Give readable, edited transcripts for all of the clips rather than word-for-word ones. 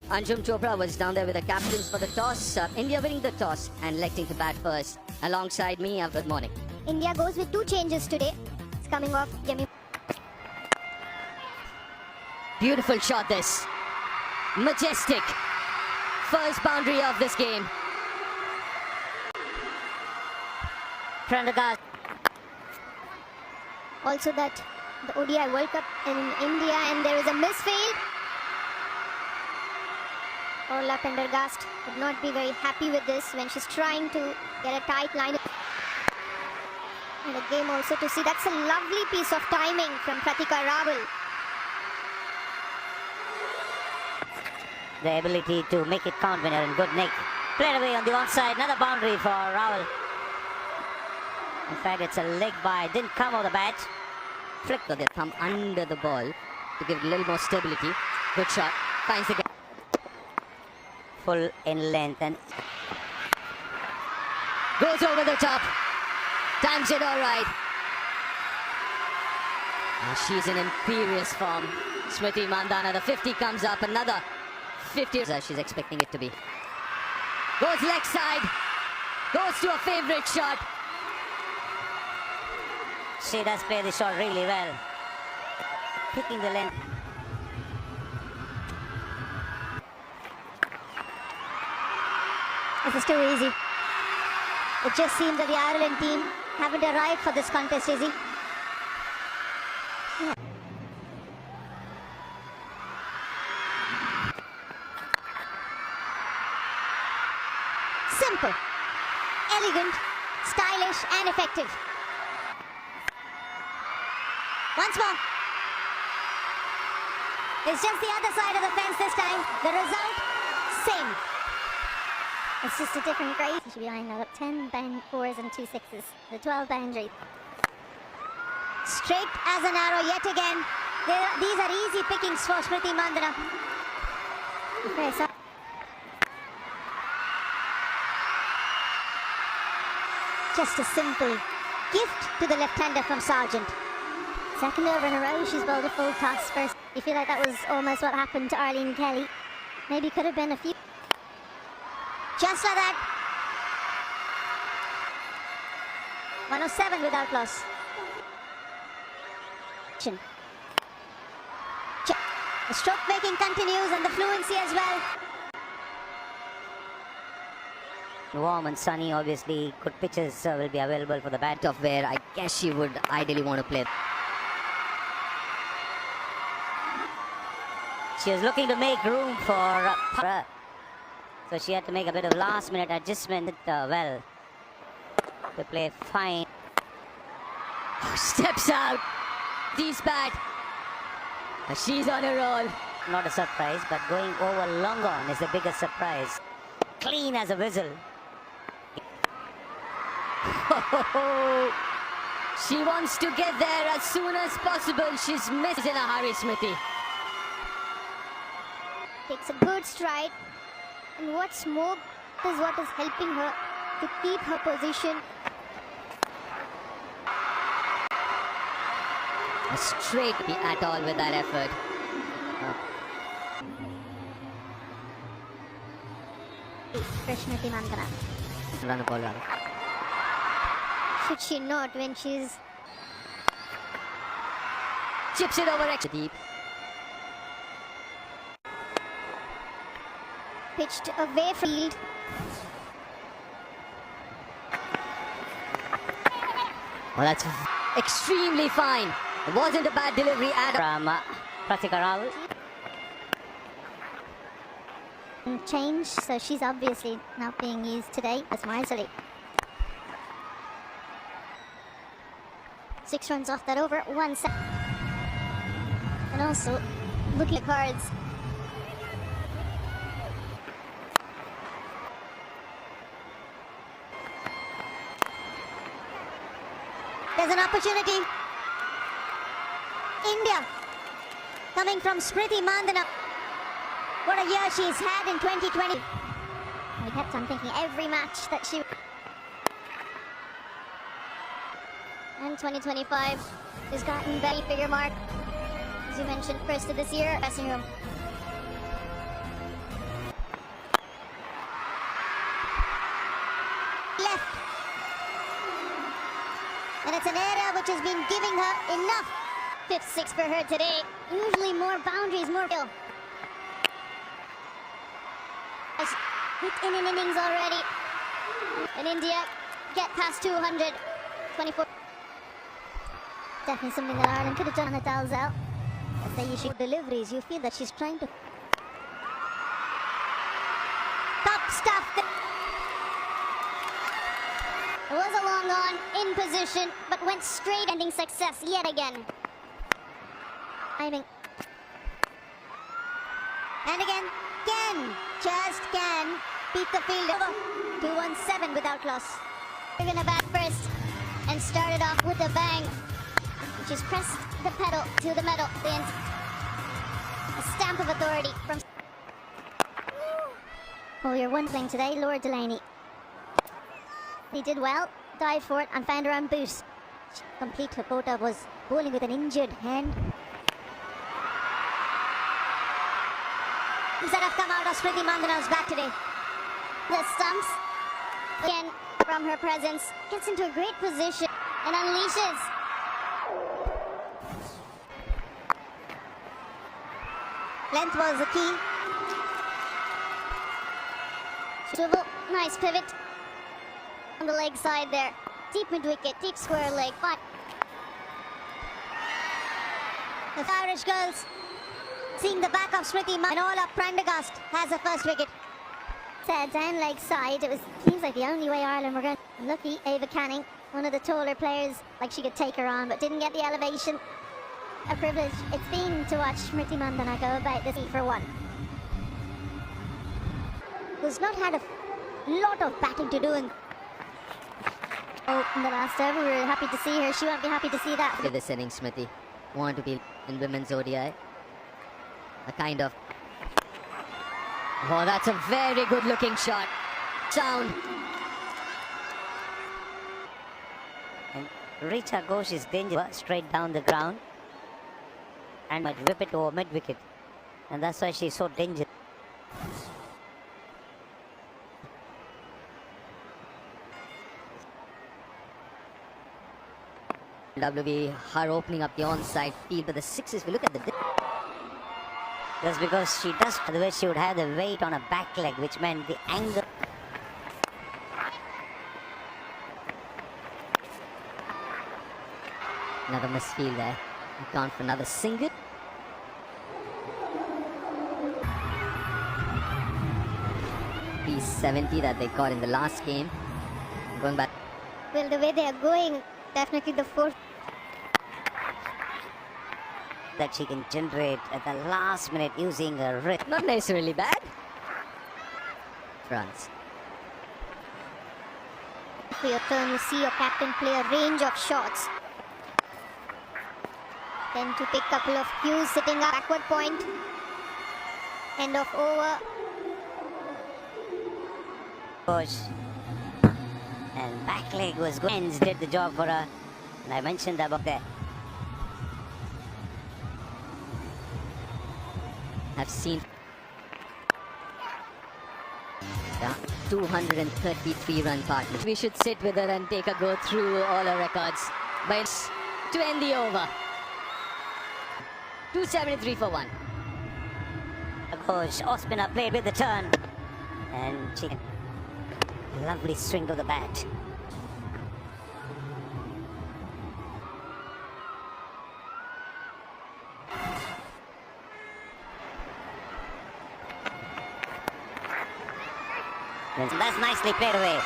Anjum Chopra was down there with the captains for the toss. India winning the toss and electing to bat first. Alongside me, good morning. India goes with 2 changes today. It's coming off Yemi. Beautiful shot this. Majestic. First boundary of this game. Prendergast. Also that the ODI World Cup in India and there is a misfield. Orla Prendergast would not be very happy with this when she's trying to get a tight line. And the game also to see, that's a lovely piece of timing from Pratika Rawal. The ability to make it count when you're in good nick. Played away on the onside, another boundary for Rawal. In fact, it's a leg by, didn't come over the bat. Flick their thumb under the ball to give it a little more stability. Good shot, finds the gap. Full in length and goes over the top. Times it all right. And she's in imperious form. Smriti Mandana, the 50 comes up, another 50 as she's expecting it to be. Goes leg side. Goes to a favorite shot. She does play the shot really well. Picking the length. This is too easy. It just seems that the Ireland team haven't arrived for this contest, is he? Yeah. Simple, elegant, stylish and effective. Once more. It's just the other side of the fence this time. The result, same. It's just a different grade. She should be lining up 10 4s and 2 6s. The 12 boundary. Straight as an arrow yet again. These are easy pickings for Smriti Mandana. Okay, so just a simple gift to the left-hander from Sargent. Second over in a row, she's bowled a full toss first. You feel like that was almost what happened to Arlene Kelly. Maybe could have been a few. Just like that. 107 without loss. The stroke making continues and the fluency as well. Warm and sunny, obviously good pitches will be available for the bat. Of where I guess she would ideally want to play. She was looking to make room for so she had to make a bit of last minute adjustment well to play fine. Steps out. These bat. She's on a roll. Not a surprise, but going over long on is the biggest surprise. Clean as a whistle. She wants to get there as soon as possible. She's missed in a hurry, Smriti. Takes a good stride. And what's more is what is helping her to keep her position. A straight at all with that effort. Smriti Mandana. Run the ball rather. Should she not when she's Chips it over extra deep. pitched away from field. Well, that's extremely fine. It wasn't a bad delivery at all. From Pratika Rawal. Change, so she's obviously not being used today as Marzali. 6 runs off that over, 1 set. And also, look at the cards. There's an opportunity. India, coming from Smriti Mandana. What a year she's had in 2020. I kept on thinking every match that she... And 2025 has gotten very figure mark. As you mentioned, first of this year, dressing room. an error which has been giving her enough. 5th six for her today. Usually more boundaries, more kill. Hit in an innings already. And India get past 200. 24. Definitely something that Ireland could have done on the Dalzell. I say you should deliveries. You feel that she's trying to. Top stuff. It was a long on, in position, but went straight, ending success yet again. Timing. And again, just can beat the fielder. 217 without loss. They're gonna bat first and started off with a bang. She's pressed the pedal to the metal. A stamp of authority from. Oh, you're one thing today, Laura Delaney. He did well, dived for it and found her own boot. Complete Lakota was bowling with an injured hand. Instead of come out of Smriti Mandana's bat today. The stumps, again, from her presence, gets into a great position and unleashes. Length was the key. Swivel, nice pivot. On the leg side there. Deep mid-wicket, deep square leg. But the Irish girls seeing the back of Smriti and all up Prendergast has a first wicket. Down leg side, it seems like the only way Ireland were going. Lucky Ava Canning, one of the taller players, like she could take her on, but didn't get the elevation. A privilege it's been to watch Smriti Mandana go about this for one. Who's not had a lot of batting to do in the last over. We were happy to see her. She won't be happy to see that. Look at this innings, Smriti. Want to be in women's ODI. A kind of. Oh, that's a very good looking shot. Sound. And Richa Ghosh is dangerous straight down the ground and might whip it over mid wicket, and that's why she's so dangerous. WB, her opening up the onside field, but the sixes, we look at the. That's because she does, otherwise she would have the weight on her back leg, which meant the angle. Another misfield there. Gone for another single. P70 that they got in the last game. Going back. Well, the way they are going, definitely the fourth. That she can generate at the last minute using her wrist. Not necessarily bad. France. For your turn, you see your captain play a range of shots. Then to pick a couple of cues, sitting up, backward point. End of over. Push. And back leg was good. Ends did the job for her. And I mentioned about that. I've seen 233 run partner. We should sit with her and take a go through all her records. But to end the over. 273 for one. Coach Ospina played with the turn. And she lovely swing of the bat. That's nicely played away.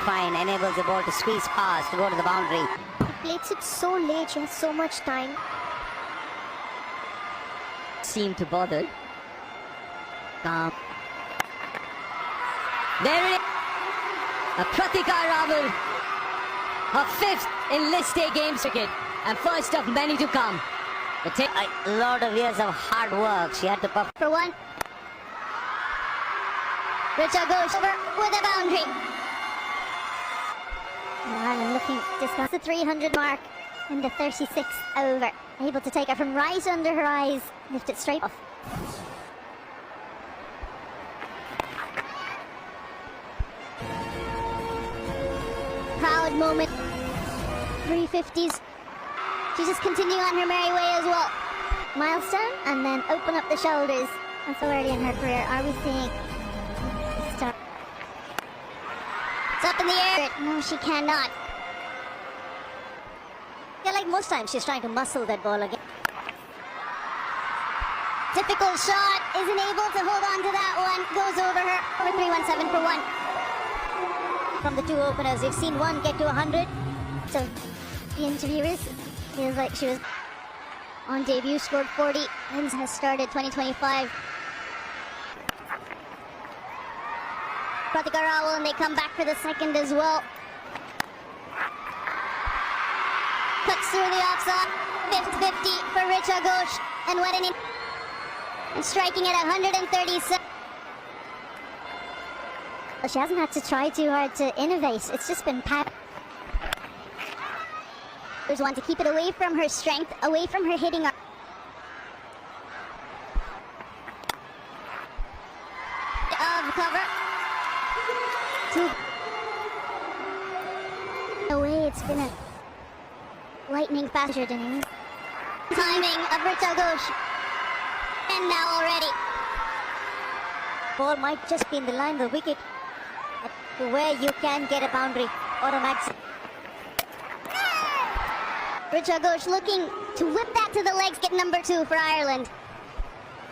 Fine, enables the ball to squeeze past to go to the boundary. He plays it so late, she has so much time. Seem to bother. Calm. There it is. A Pratika Raval. Her fifth in List A games cricket. And first of many to come. A lot of years of hard work. She had to perform. For one. Richa goes over with a boundary. Ireland looking just past the 300 mark in the 36th over. Able to take it from right under her eyes, lift it straight off. Proud moment. 350s. She's just continuing on her merry way as well. Milestone, and then open up the shoulders. And so early in her career, are we seeing start? It's up in the air. No, she cannot. Yeah, like most times, she's trying to muscle that ball again. Difficult shot, isn't able to hold on to that one. Goes over her. Over 317 for one. From the two openers, we've seen one get to 100. So the interviewers feels like she was on debut, scored 40, and has started 2025. Pratika Rawal, and they come back for the second as well. Cuts through the offside. 50 for Richa Ghosh, and what an and striking at 137. Well, she hasn't had to try too hard to innovate. It's just been pat. There's one to keep it away from her strength, away from her hitting. Of cover. Away, it's been a lightning fast innings. Timing of Richa Ghosh. And now already. Ball might just be in the line of the wicket, to where you can get a boundary or a maximum. Richa Ghosh looking to whip that to the legs, get number 2 for Ireland.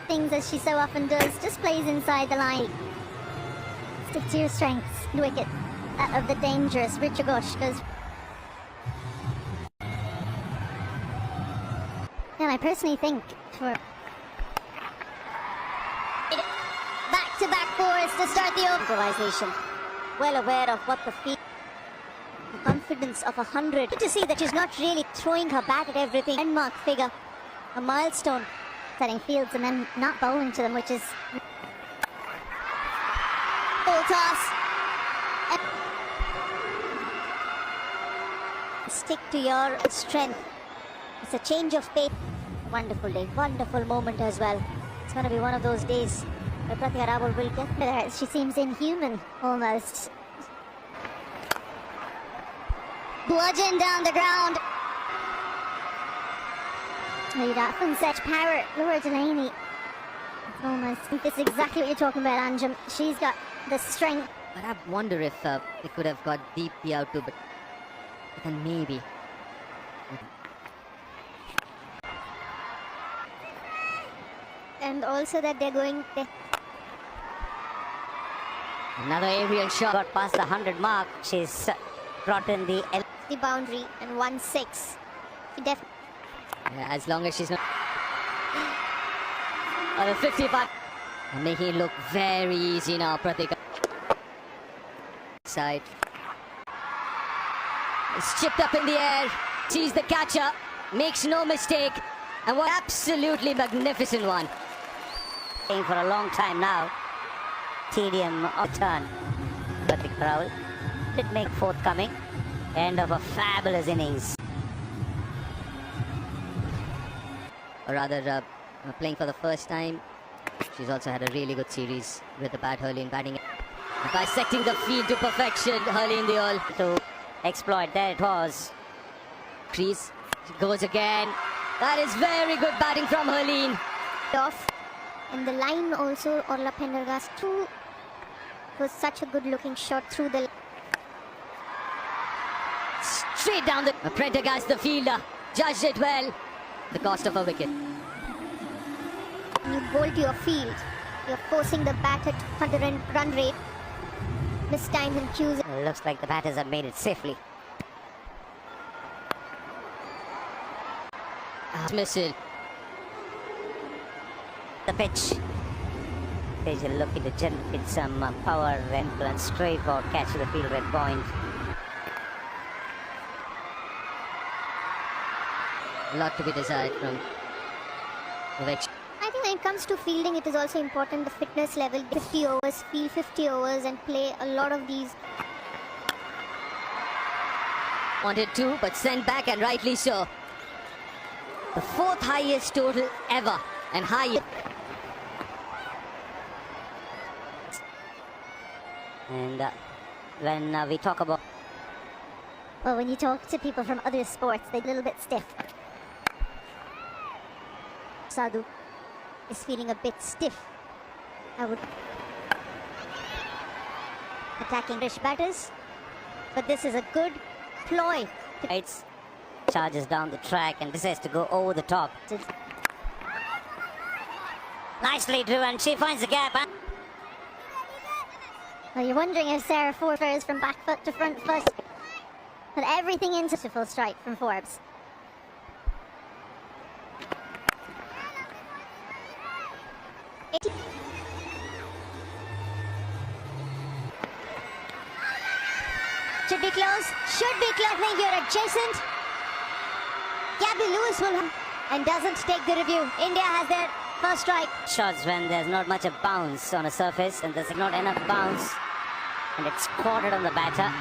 Things as she so often does, just plays inside the line. Stick to your strengths, wicket. That of the dangerous Richa Ghosh goes. And I personally think for back-to-back fours to start the improvisation. Well aware of what the field. The confidence of 100. Good to see that she's not really throwing her bat at everything. Landmark figure. A milestone. Setting fields and then not bowling to them, which is full toss. And stick to your strength. It's a change of pace. Wonderful day. Wonderful moment as well. It's going to be one of those days where Pratika Rawal will get there. She seems inhuman, almost. Bludgeon down the ground. Lead off and such power. Laura Delaney. It's almost. I think this is exactly what you're talking about, Anjum. She's got the strength. But I wonder if they could have got deeply out too, but then maybe. And also that they're going. Another aerial shot. Got past the 100 mark. She's brought in the boundary and 1-6. Yeah, as long as she's not. The 55. Making it look very easy now, Pratika. Side. It's chipped up in the air. Sees the catcher. Makes no mistake. And what absolutely magnificent one. Playing for a long time now. Tedium of turn. Pratika Rawal did make forthcoming. End of a fabulous innings. Or rather, playing for the first time. She's also had a really good series with the bat early in batting. Dissecting the field to perfection early in the all. To exploit, there it was. Crease. She goes again. That is very good batting from Herleen. Off. And the line also, Orla Pendergast too. Was such a good looking shot through the. Straight down the. Prendergast, the fielder, judged it well. The cost of a wicket. You bowl to your field. You're forcing the bat at 100 run rate. This time in cues. Looks like the batters have made it safely. Dismissal. The pitch. There's a look at the generate some power and straight for catch the field red point. A lot to be desired from Vivek. I think when it comes to fielding, it is also important the fitness level. 50 overs, field 50 overs and play a lot of these. Wanted to, but sent back, and rightly so. The 4th highest total ever, and highest. And when we talk about Well, when you talk to people from other sports, they're a little bit stiff. Sadhu is feeling a bit stiff. I would attacking British batters, but this is a good ploy. It's charges down the track and decides to go over the top. Nicely driven, she finds the gap. Well, you're wondering if Sarah Forbes from back foot to front foot. Put everything into a full strike from Forbes. Should be close. Should be close. I think you're adjacent. Gabby Lewis will and doesn't take the review. India has their first strike. Shots when there's not much of bounce on a surface and there's not enough bounce and it's quartered on the batter.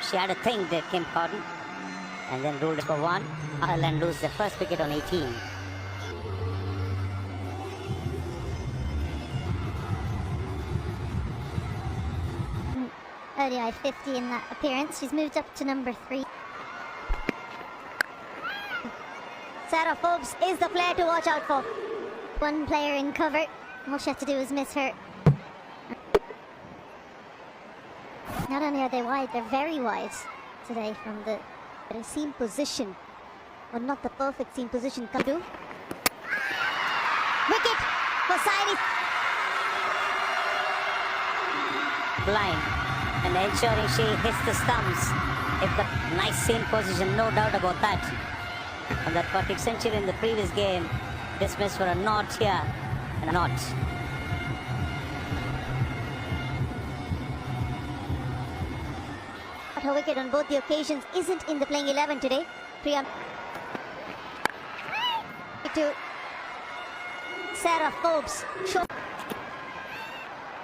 She had a thing that Kim Cotton and then ruled it for one. Ireland lose their first wicket on 18. ODI 50 in that appearance. She's moved up to number 3. Sarah Forbes is the player to watch out for. One player in cover. All she has to do is miss her. Not only are they wide, they're very wide today from the seam position. Well, not the perfect seam position. Come do. Wicket for Sairi. Blind and ensuring she hits the stumps. If the nice seam position, no doubt about that. And that perfect century in the previous game, dismissed for a not here and a not. But her wicket on both the occasions isn't in the playing 11 today. Priya to Sarah Forbes.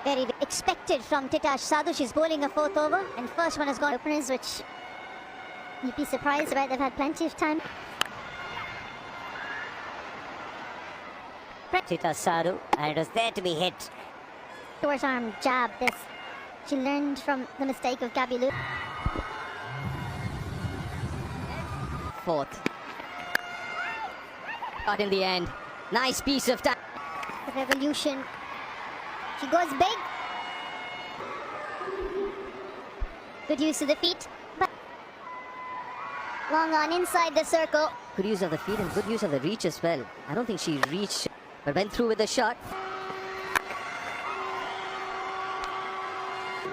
Very expected from Titash Sadhu. She's bowling a 4th over and first one has gone openers, which you'd be surprised about. They've had plenty of time. Titash Sadhu, and it was there to be hit. Short arm jab. This she learned from the mistake of Gabby Lewis. 4th. Got in the end. Nice piece of time. The revolution. She goes big. Good use of the feet. But long on inside the circle. Good use of the feet and good use of the reach as well. I don't think she reached, but went through with the shot.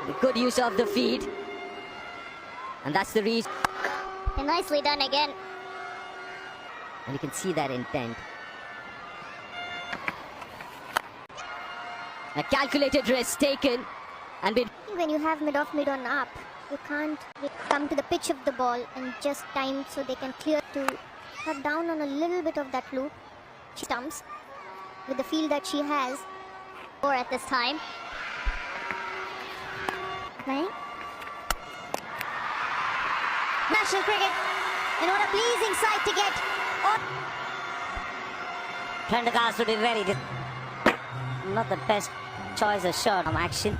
The good use of the feet. And that's the reach. And nicely done again. And you can see that intent. A calculated risk taken. And when you have mid-off, mid-on up, you can't come to the pitch of the ball and just time so they can clear to cut down on a little bit of that loop. She stumps with the field that she has. Or at this time. Right? National cricket. And what a pleasing sight to get. Prendergast would be very not the best choice of shot from action.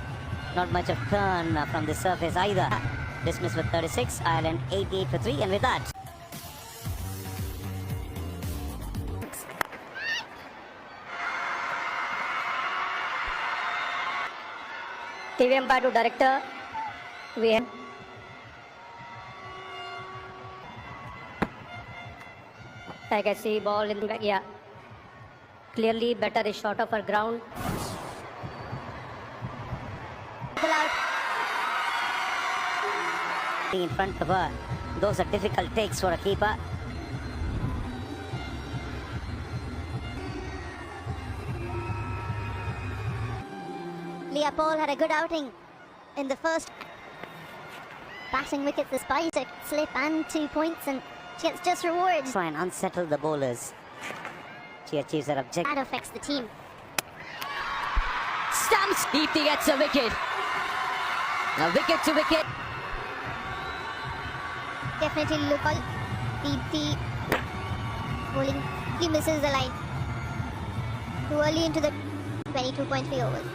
Not much of turn from the surface either. Dismissed with 36. Ireland 88 for 3, and with that. TV umpire to director. We have I can see ball in the back. Yeah, clearly better is short of her ground. Pull out. In front of her, those are difficult takes for a keeper. Leah Paul had a good outing in the first. Batting wickets despite a slip and 2 points, and she gets just rewards. Try and unsettle the bowlers. She achieves her objective. That affects the team. stumps. Deepti gets a wicket. Now wicket to wicket. Definitely local. Deepti bowling. He misses the line. Too early into the 22.3 overs.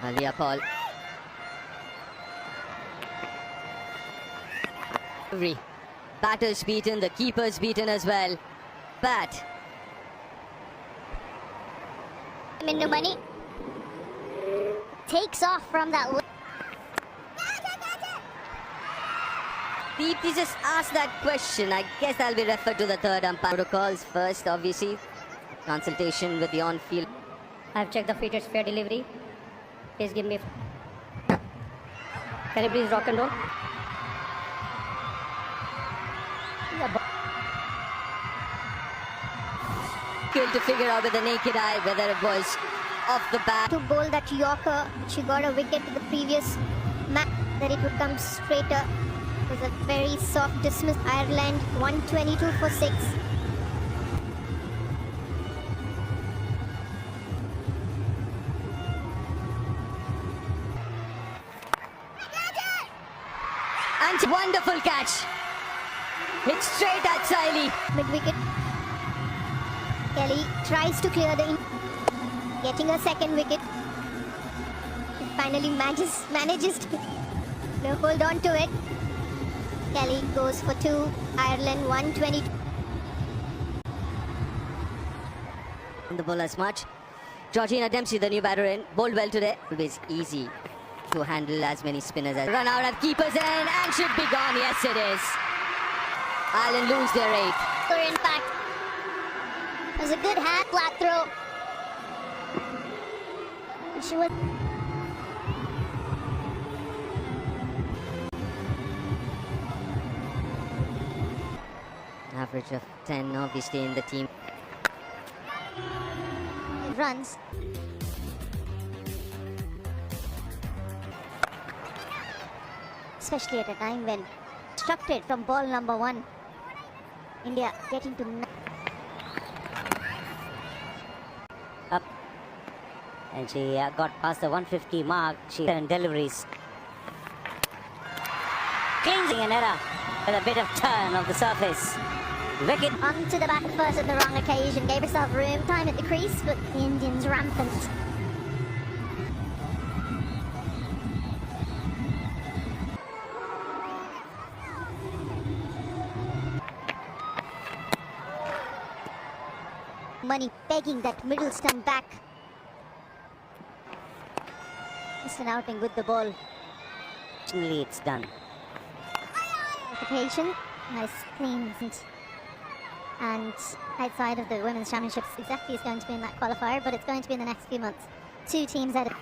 Alia Paul. Batter's beaten, the keeper's beaten as well. Bat. Into money. Takes off from that. Deepthi just asked that question. I guess that'll be referred to the third umpire. Protocols first, obviously. Consultation with the on-field. I've checked the feet, it's fair delivery. Please give me. Can you please rock and roll? Skill to figure out with the naked eye whether it was off the bat. To bowl that Yorker, she got a wicket to the previous match, that it would come straighter. It was a very soft dismiss. Ireland 122 for 6. And wonderful catch. Hit straight at Siley. Mid-wicket. Kelly tries to clear the getting a second wicket. Finally manages to hold on to it. Kelly goes for 2. Ireland 122. The ball as much. Georgina Dempsey, the new batter in, bowled well today. Always easy to handle as many spinners as run out of keepers and should be gone. Yes, it is. Ireland lose their 8th. Or in fact, it was a good hand flat throw. And she was. Average of 10 obviously in the team. Runs. Especially at a time when structured from ball number 1. India getting to Up. And she got past the 150 mark. She turned deliveries. Cleansing an error with a bit of turn of the surface. Wicket. onto the back first at the wrong occasion. Gave herself room, time at the crease, but the Indians rampant. Money begging that middle stump back. Just an outing with the ball. Fortunately, it's done. Qualification, nice clean and outside of the Women's Championships exactly is going to be in that qualifier, but it's going to be in the next few months. 2 teams out of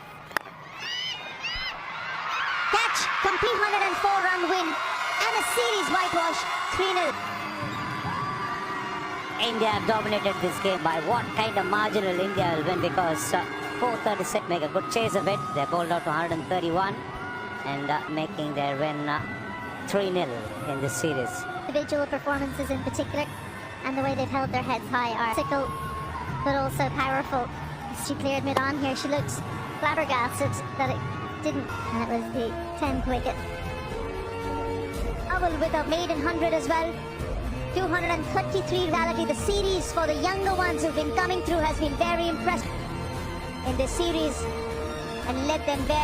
catch, complete 104-run win and a series whitewash, 3-0. India have dominated this game. By what kind of margin will India will win? Because 436 make a good chase of it. They bowled out to 131 and making their win 3-0 in this series. Individual performances in particular and the way they've held their heads high are fickle but also powerful. As she cleared mid-on here, she looked flabbergasted that it didn't, and it was the 10th wicket. Double with a maiden 100 as well. 233 reality. The series for the younger ones who've been coming through has been very impressive in this series and led them there.